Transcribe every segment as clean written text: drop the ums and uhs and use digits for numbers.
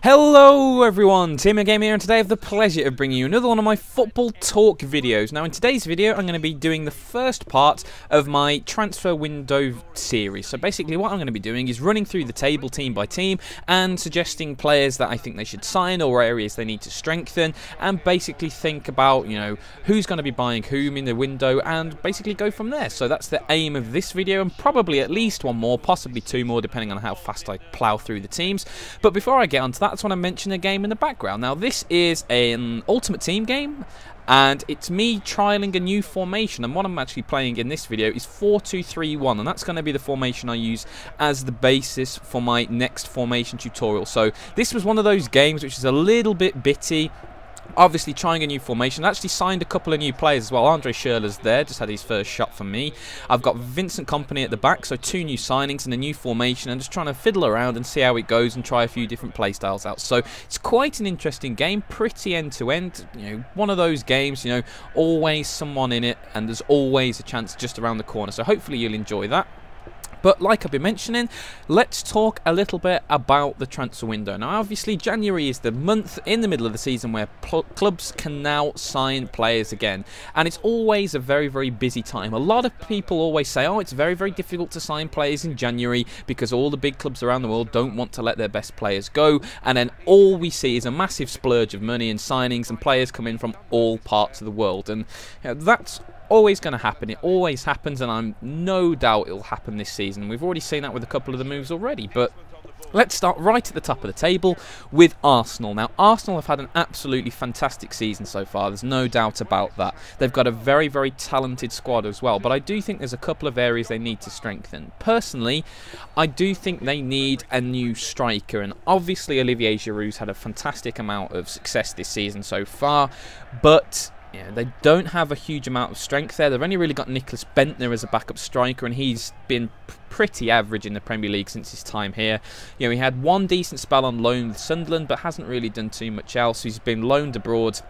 Hello everyone, Tmmgamer here, and today I have the pleasure of bringing you another one of my football talk videos. Now in today's video I'm going to be doing the first part of my transfer window series. So basically what I'm going to be doing is running through the table team by team and suggesting players that I think they should sign or areas they need to strengthen, and basically think about, you know, who's going to be buying whom in the window and basically go from there. So that's the aim of this video, and probably at least one more, possibly two more depending on how fast I plow through the teams. But before I get onto that, I just want to mention a game in the background. Now this is an Ultimate Team game, and it's me trialing a new formation, and what I'm actually playing in this video is 4-2-3-1, and that's going to be the formation I use as the basis for my next formation tutorial. So this was one of those games which is a little bit bitty. Obviously trying a new formation. I actually signed a couple of new players as well. Andre Schürrle's there, just had his first shot for me. I've got Vincent Kompany at the back, so two new signings and a new formation, and just trying to fiddle around and see how it goes and try a few different play styles out. So it's quite an interesting game, pretty end to end. You know, one of those games, you know, always someone in it, and there's always a chance just around the corner. So hopefully you'll enjoy that. But like I've been mentioning, let's talk a little bit about the transfer window. Now obviously January is the month in the middle of the season where clubs can now sign players again, and it's always a very, very busy time. A lot of people always say, oh, it's very, very difficult to sign players in January because all the big clubs around the world don't want to let their best players go, and then all we see is a massive splurge of money and signings, and players come in from all parts of the world. And you know, that's always going to happen. It always happens, and I'm no doubt it'll happen this season. We've already seen that with a couple of the moves already. But let's start right at the top of the table with Arsenal. Now Arsenal have had an absolutely fantastic season so far, there's no doubt about that. They've got a very, very talented squad as well, but I do think there's a couple of areas they need to strengthen. Personally, I do think they need a new striker, and obviously Olivier Giroud's had a fantastic amount of success this season so far, but yeah, they don't have a huge amount of strength there. They've only really got Nicholas Bentner as a backup striker, and he's been pretty average in the Premier League since his time here. You know, he had one decent spell on loan with Sunderland, but hasn't really done too much else. He's been loaned abroad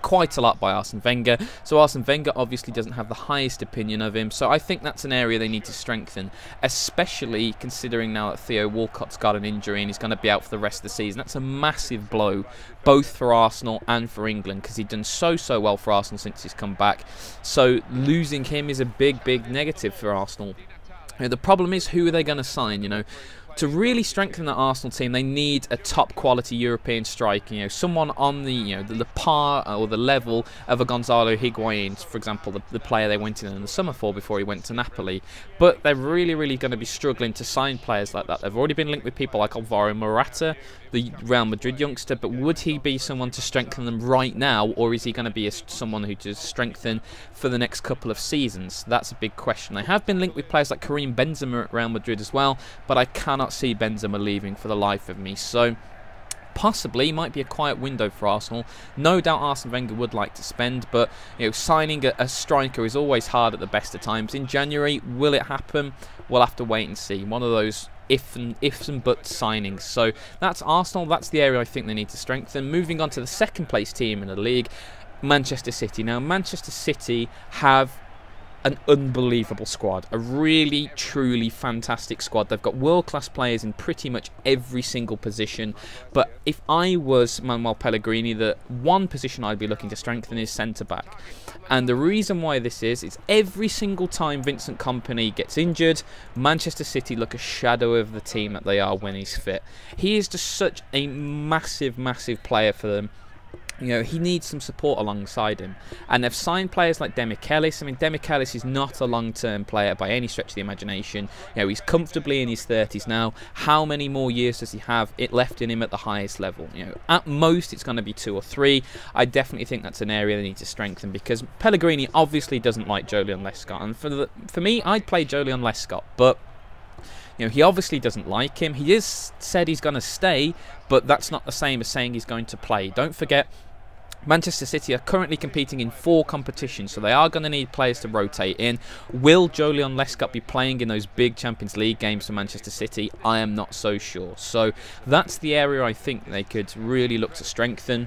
quite a lot by Arsene Wenger, so Arsene Wenger obviously doesn't have the highest opinion of him, so I think that's an area they need to strengthen, especially considering now that Theo Walcott's got an injury and he's going to be out for the rest of the season. That's a massive blow both for Arsenal and for England, because he's done so well for Arsenal since he's come back, so losing him is a big negative for Arsenal. You know, the problem is, who are they going to sign? You know, to really strengthen the Arsenal team, they need a top quality European striker, you know, someone on the, you know, the par or the level of a Gonzalo Higuain, for example, the player they went in the summer for before he went to Napoli. But they're really going to be struggling to sign players like that. They've already been linked with people like Alvaro Morata, the Real Madrid youngster, but would he be someone to strengthen them right now, or is he going to be someone who to strengthen for the next couple of seasons? That's a big question. They have been linked with players like Karim Benzema at Real Madrid as well, but I cannot see Benzema leaving for the life of me, so possibly might be a quiet window for Arsenal. No doubt Arsene Wenger would like to spend, but you know, signing a striker is always hard at the best of times. In January, will it happen? We'll have to wait and see. One of those ifs and buts signings. So that's Arsenal. That's the area I think they need to strengthen. Moving on to the second place team in the league, Manchester City. Now Manchester City have an unbelievable squad, a really truly fantastic squad. They've got world-class players in pretty much every single position, but if I was Manuel Pellegrini, the one position I'd be looking to strengthen is centre-back. And the reason why this is every single time Vincent Kompany gets injured, Manchester City look a shadow of the team that they are when he's fit. He is just such a massive player for them. You know, he needs some support alongside him, and they've signed players like Tmmgamer. I mean, Tmmgamer is not a long-term player by any stretch of the imagination. You know, he's comfortably in his 30s now. How many more years does he have it left in him at the highest level? You know, at most it's going to be 2 or 3. I definitely think that's an area they need to strengthen, because Pellegrini obviously doesn't like Joleon Lescott, and for me, I'd play Joleon Lescott, but you know, he obviously doesn't like him. He has said he's going to stay, but that's not the same as saying he's going to play. Don't forget, Manchester City are currently competing in 4 competitions, so they are going to need players to rotate in. Will Joleon Lescott be playing in those big Champions League games for Manchester City? I am not so sure. So that's the area I think they could really look to strengthen.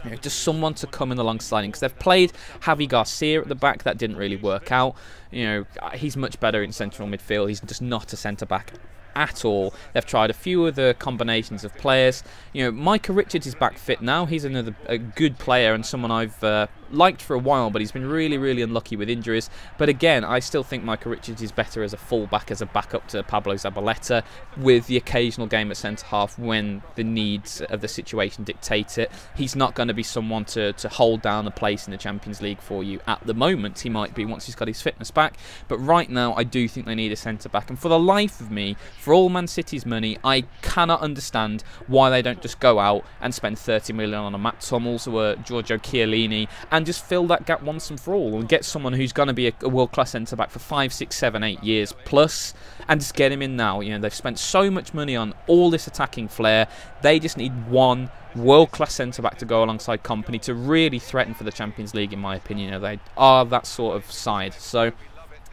You know, just someone to come in alongside him, because they've played Javi Garcia at the back. That didn't really work out. You know, he's much better in central midfield. He's just not a centre back at all. They've tried a few other combinations of players. You know, Micah Richards is back fit now. He's a good player and someone I've liked for a while, but he's been really, really unlucky with injuries. But again, I still think Micah Richards is better as a fullback, as a backup to Pablo Zabaleta, with the occasional game at centre-half when the needs of the situation dictate it. He's not going to be someone to hold down a place in the Champions League for you at the moment. He might be once he's got his fitness back, but right now I do think they need a centre-back. And for the life of me, for all Man City's money, I cannot understand why they don't just go out and spend 30 million on a Matt Hummels or a Giorgio Chiellini and just fill that gap once and for all and get someone who's going to be a world-class centre-back for 5, 6, 7, 8 years plus and just get him in now. You know, they've spent so much money on all this attacking flair. They just need one world-class centre-back to go alongside Kompany to really threaten for the Champions League, in my opinion. You know, they are that sort of side. So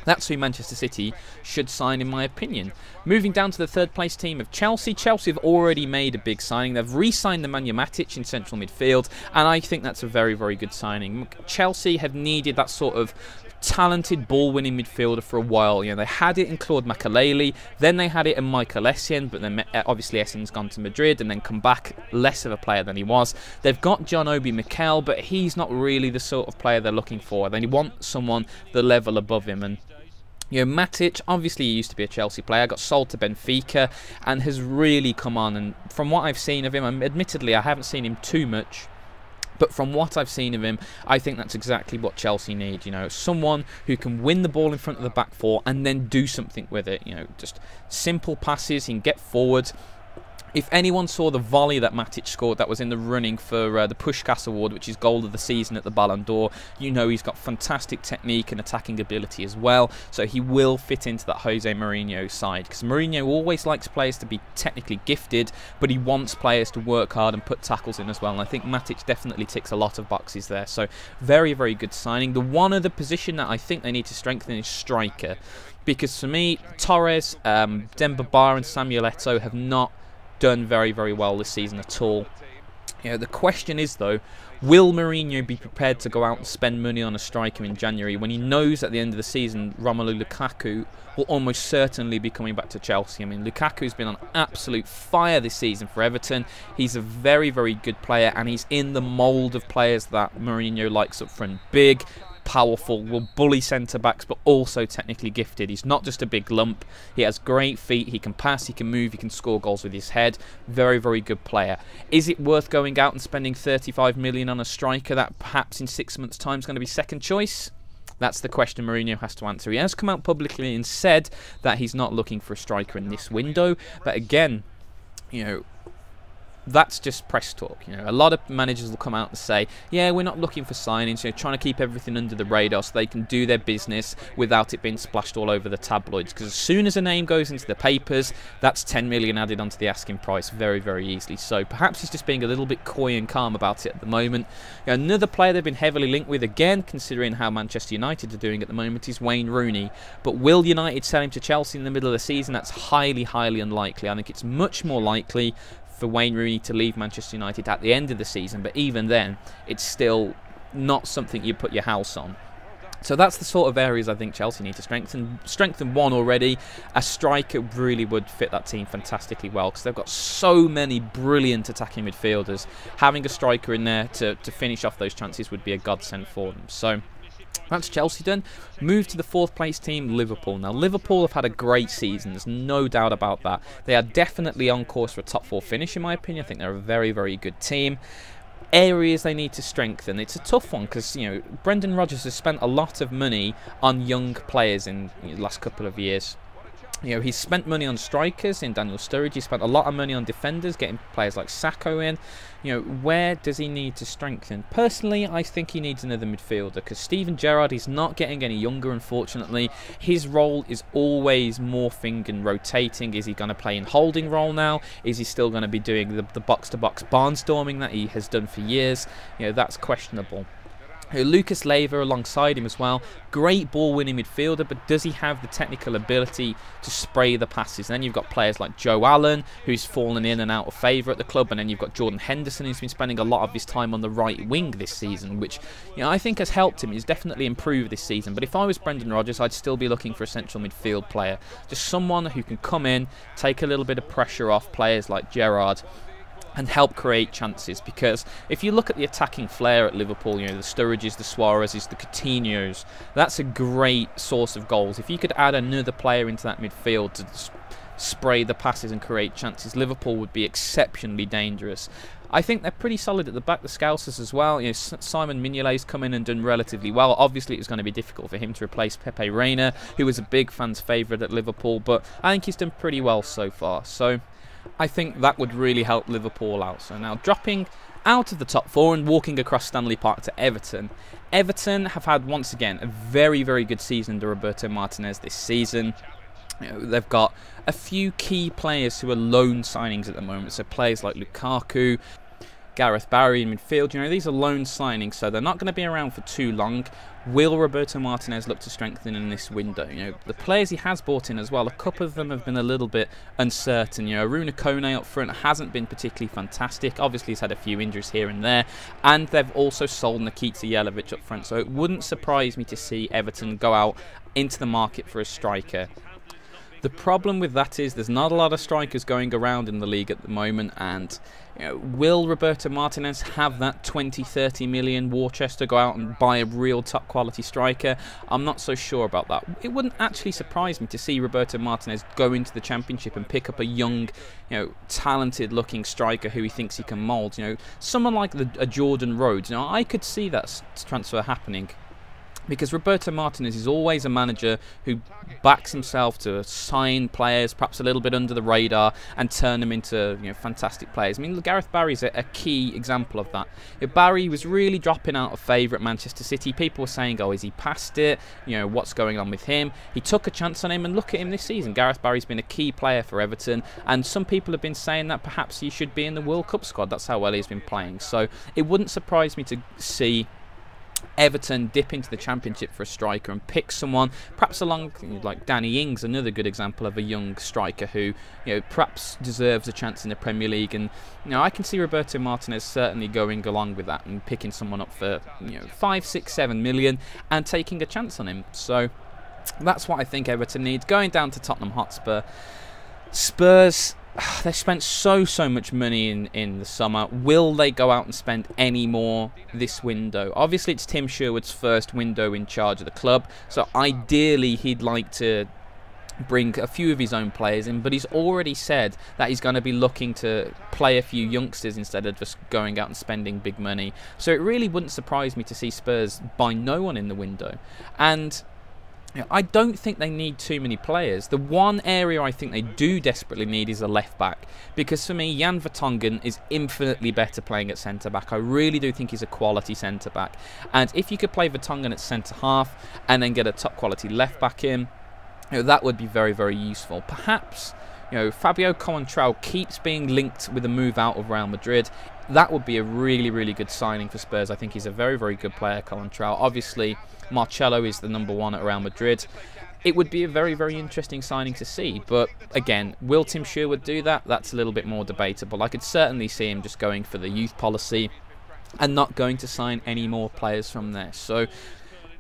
that's who Manchester City should sign, in my opinion. Moving down to the third-place team of Chelsea. Chelsea have already made a big signing. They've re-signed Nemanja Matic in central midfield, and I think that's a very, very good signing. Chelsea have needed that sort of talented ball-winning midfielder for a while. You know, they had it in Claude Makelele, then they had it in Michael Essien, but then obviously Essien's gone to Madrid and then come back less of a player than he was. They've got John Obi Mikel, but he's not really the sort of player they're looking for. They want someone the level above him, and you know, Matic, obviously he used to be a Chelsea player, got sold to Benfica and has really come on. And from what I've seen of him, admittedly I haven't seen him too much, but from what I've seen of him, I think that's exactly what Chelsea need. You know, someone who can win the ball in front of the back four and then do something with it. You know, just simple passes, he can get forward. If anyone saw the volley that Matic scored that was in the running for the Puskás Award, which is goal of the season at the Ballon d'Or, you know he's got fantastic technique and attacking ability as well. So he will fit into that Jose Mourinho side, because Mourinho always likes players to be technically gifted, but he wants players to work hard and put tackles in as well. And I think Matic definitely ticks a lot of boxes there. So very, very good signing. The one other position that I think they need to strengthen is striker, because for me, Torres, Demba Ba and Samuel Eto'o have not done very, very well this season at all. You know, the question is though, will Mourinho be prepared to go out and spend money on a striker in January when he knows at the end of the season Romelu Lukaku will almost certainly be coming back to Chelsea? I mean, Lukaku's been on absolute fire this season for Everton. He's a very, very good player, and he's in the mould of players that Mourinho likes up front. Big, powerful, will bully centre-backs, but also technically gifted. He's not just a big lump. He has great feet, he can pass, he can move, he can score goals with his head. Very, very good player. Is it worth going out and spending 35 million on a striker that perhaps in 6 months' time is going to be second choice? That's the question Mourinho has to answer. He has come out publicly and said that he's not looking for a striker in this window, but again, you know, that's just press talk. You know, a lot of managers will come out and say, yeah, we're not looking for signings, you know, trying to keep everything under the radar so they can do their business without it being splashed all over the tabloids, because as soon as a name goes into the papers, that's 10 million added onto the asking price very, very easily. So perhaps he's just being a little bit coy and calm about it at the moment. You know, another player they've been heavily linked with, again, considering how Manchester United are doing at the moment, is Wayne Rooney. But will United sell him to Chelsea in the middle of the season? That's highly, highly unlikely. I think it's much more likely for Wayne Rooney to leave Manchester United at the end of the season, but even then, it's still not something you put your house on. So that's the sort of areas I think Chelsea need to strengthen. Strengthen one already. A striker really would fit that team fantastically well, because they've got so many brilliant attacking midfielders. Having a striker in there to finish off those chances would be a godsend for them. So that's Chelsea done. Move to the fourth place team, Liverpool. Now, Liverpool have had a great season. There's no doubt about that. They are definitely on course for a top 4 finish, in my opinion. I think they're a very, very good team. Areas they need to strengthen. It's a tough one because, you know, Brendan Rodgers has spent a lot of money on young players in the last couple of years. You know, he's spent money on strikers in Daniel Sturridge. He's spent a lot of money on defenders, getting players like Sakho in. You know, where does he need to strengthen? Personally, I think he needs another midfielder, because Steven Gerrard is not getting any younger, unfortunately. His role is always morphing and rotating. Is he going to play in holding role now? Is he still going to be doing the box-to-box barnstorming that he has done for years? You know, that's questionable. Lucas Leiva alongside him as well. Great ball-winning midfielder, but does he have the technical ability to spray the passes? And then you've got players like Joe Allen, who's fallen in and out of favour at the club, and then you've got Jordan Henderson, who's been spending a lot of his time on the right wing this season, which I think has helped him. He's definitely improved this season. But if I was Brendan Rodgers, I'd still be looking for a central midfield player, just someone who can come in, take a little bit of pressure off players like Gerrard, and help create chances. Because if you look at the attacking flair at Liverpool, the Sturridges, the Suarez's, the Coutinhos, that's a great source of goals. If you could add another player into that midfield to spray the passes and create chances, Liverpool would be exceptionally dangerous. I think they're pretty solid at the back, the Scousers as well. Simon Mignolet's come in and done relatively well. Obviously, it was going to be difficult for him to replace Pepe Reina, who was a big fan's favourite at Liverpool, but I think he's done pretty well so far. So I think that would really help Liverpool out. So now dropping out of the top four and walking across Stanley Park to Everton. Everton have had, once again, a very, very good season under Roberto Martinez this season. They've got a few key players who are loan signings at the moment. So players like Lukaku, Gareth Barry in midfield, these are loan signings, so they're not going to be around for too long. Will Roberto Martinez look to strengthen in this window? The players he has brought in as well, a couple of them have been a little bit uncertain. Aruna Kone up front hasn't been particularly fantastic. Obviously, he's had a few injuries here and there, and they've also sold Nikita Jelavic up front, so it wouldn't surprise me to see Everton go out into the market for a striker. The problem with that is there's not a lot of strikers going around in the league at the moment, and will Roberto Martinez have that 20-30 million war chest to go out and buy a real top quality striker? I'm not so sure about that. It wouldn't actually surprise me to see Roberto Martinez go into the Championship and pick up a young, talented looking striker who he thinks he can mould. Someone like a Jordan Rhodes. I could see that transfer happening, because Roberto Martinez is always a manager who backs himself to sign players perhaps a little bit under the radar and turn them into fantastic players. I mean, Gareth Barry's a key example of that. Barry was really dropping out of favour at Manchester City. People were saying, oh, is he past it? What's going on with him? He took a chance on him, and look at him this season. Gareth Barry's been a key player for Everton, and some people have been saying that perhaps he should be in the World Cup squad. That's how well he's been playing. So it wouldn't surprise me to see Everton dip into the Championship for a striker and pick someone, perhaps along like Danny Ings, another good example of a young striker who perhaps deserves a chance in the Premier League. And I can see Roberto Martinez certainly going along with that and picking someone up for 5, 6, 7 million and taking a chance on him. So that's what I think Everton needs. Going down to Tottenham Hotspur, Spurs, they spent so much money in the summer. Will they go out and spend any more this window? Obviously, it's Tim Sherwood's first window in charge of the club, so ideally he'd like to bring a few of his own players in, but he's already said that he's going to be looking to play a few youngsters instead of just going out and spending big money. So it really wouldn't surprise me to see Spurs buy no one in the window. And I don't think they need too many players. The one area I think they do desperately need is a left back, because for me, Jan Vertonghen is infinitely better playing at centre back. I really do think he's a quality centre back, and if you could play Vertonghen at centre half and then get a top quality left back in, that would be very useful. Perhaps Fabio Coentrão keeps being linked with a move out of Real Madrid. That would be a really good signing for Spurs. I think he's a very good player, Coentrão. Obviously, Marcelo is the #1 at Real Madrid. It would be a very interesting signing to see. But again, will Tim Sherwood do that? That's a little bit more debatable. I could certainly see him just going for the youth policy and not going to sign any more players from there. So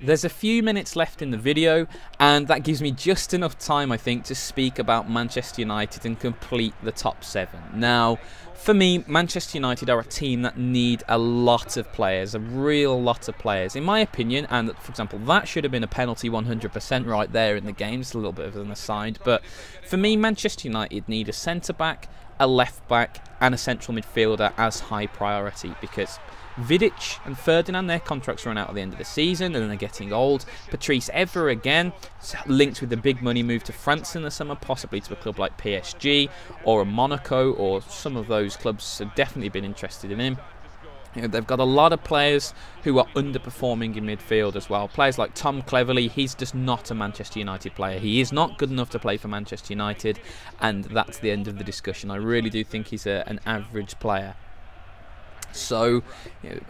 there's a few minutes left in the video, and that gives me just enough time, I think, to speak about Manchester United and complete the top 7. Now, for me, Manchester United are a team that need a lot of players, a real lot of players. In my opinion, and for example, that should have been a penalty 100% right there in the game, just a little bit of an aside, but for me, Manchester United need a centre-back, a left-back, and a central midfielder as high priority, because Vidic and Ferdinand, their contracts run out at the end of the season and they're getting old. Patrice Evra again, linked with the big money move to France in the summer, possibly to a club like PSG or a Monaco, or some of those clubs have definitely been interested in him. They've got a lot of players who are underperforming in midfield as well. Players like Tom Cleverley, he's just not a Manchester United player. He is not good enough to play for Manchester United, and that's the end of the discussion. I really do think he's an average player. So,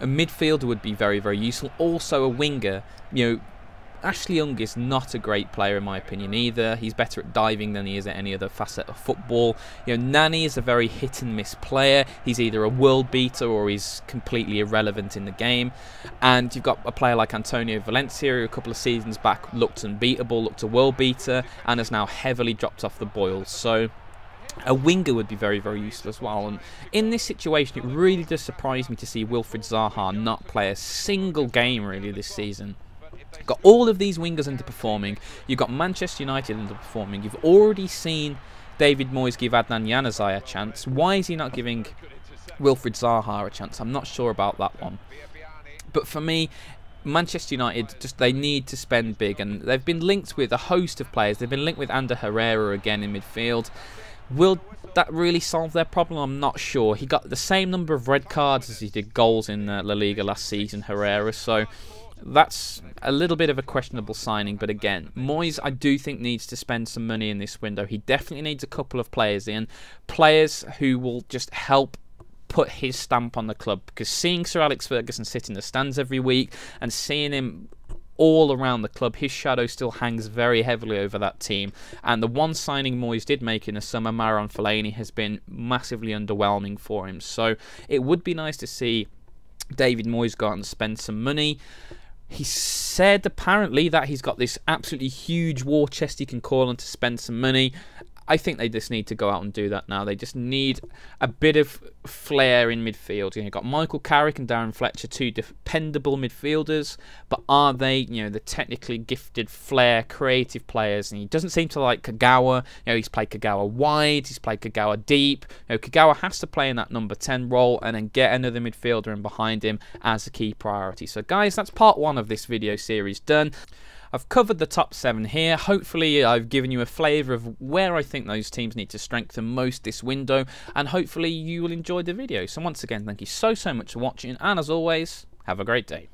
a midfielder would be very, very useful. Also, a winger. Ashley Young is not a great player in my opinion either. He's better at diving than he is at any other facet of football. Nani is a very hit and miss player. He's either a world beater or he's completely irrelevant in the game. And you've got a player like Antonio Valencia, who a couple of seasons back looked unbeatable, looked a world beater, and has now heavily dropped off the boil. So a winger would be very, very useful as well. And in this situation, it really does surprise me to see Wilfried Zaha not play a single game really this season. You've got all of these wingers underperforming. You've got Manchester United underperforming. You've already seen David Moyes give Adnan Januzaj a chance. Why is he not giving Wilfried Zaha a chance? I'm not sure about that one. But for me, Manchester United, they need to spend big. And they've been linked with a host of players. They've been linked with Ander Herrera again in midfield. Will that really solve their problem? I'm not sure. He got the same number of red cards as he did goals in La Liga last season, Herrera. So that's a little bit of a questionable signing, but again, Moyes I do think needs to spend some money in this window. He definitely needs a couple of players in, players who will just help put his stamp on the club, because seeing Sir Alex Ferguson sit in the stands every week and seeing him all around the club, his shadow still hangs very heavily over that team. And the one signing Moyes did make in the summer, Marouane Fellaini, has been massively underwhelming for him. So it would be nice to see David Moyes go out and spend some money. He said apparently that he's got this absolutely huge war chest he can call on to spend some money. I think they just need to go out and do that now. They just need a bit of flair in midfield. You've got Michael Carrick and Darren Fletcher, two dependable midfielders, but are they, the technically gifted, flair, creative players? And he doesn't seem to like Kagawa. He's played Kagawa wide, he's played Kagawa deep. Kagawa has to play in that number 10 role and then get another midfielder in behind him as a key priority. So guys, that's part 1 of this video series done. I've covered the top 7 here. Hopefully I've given you a flavour of where I think those teams need to strengthen most this window, and hopefully you will enjoy the video. So once again, thank you so much for watching, and as always, have a great day.